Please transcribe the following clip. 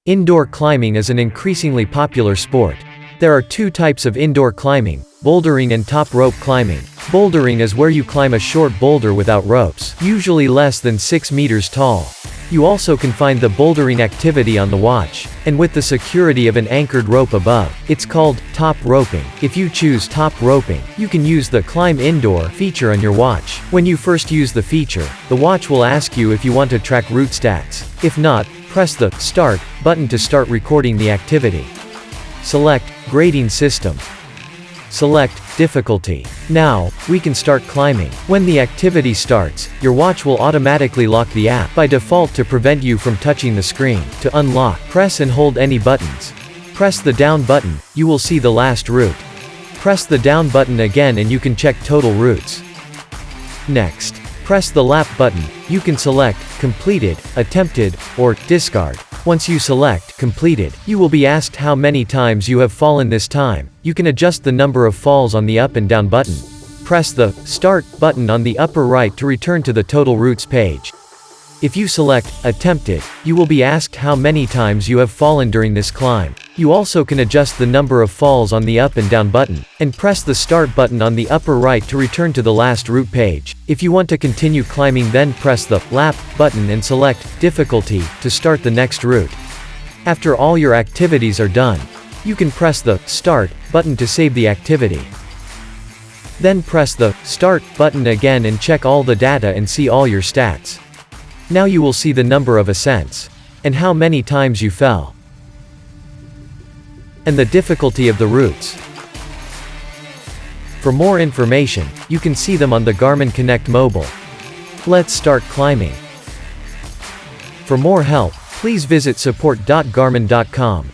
Indoor climbing is an increasingly popular sport. There are two types of indoor climbing: bouldering and top rope climbing. Bouldering is where you climb a short boulder without ropes, usually less than 6 meters tall. You also can find the bouldering activity on the watch, and with the security of an anchored rope above. It's called top roping. If you choose top roping, you can use the Climb Indoor feature on your watch. When you first use the feature, the watch will ask you if you want to track route stats. If not, press the Start button to start recording the activity. Select Grading System. Select Difficulty. Now, we can start climbing. When the activity starts, your watch will automatically lock the app by default to prevent you from touching the screen. To unlock, press and hold any buttons. Press the down button, you will see the last route. Press the down button again and you can check total routes. Next, press the lap button. You can select Completed, Attempted, or Discard. Once you select Completed, you will be asked how many times you have fallen this time. You can adjust the number of falls on the up and down button. Press the Start button on the upper right to return to the total routes page. If you select Attempted, you will be asked how many times you have fallen during this climb. You also can adjust the number of falls on the up and down button, and press the Start button on the upper right to return to the last route page. If you want to continue climbing, then press the Lap button and select Difficulty to start the next route. After all your activities are done, you can press the Start button to save the activity. Then press the Start button again and check all the data and see all your stats. Now you will see the number of ascents, and how many times you fell, and the difficulty of the routes. For more information, you can see them on the Garmin Connect mobile. Let's start climbing. For more help, please visit support.garmin.com.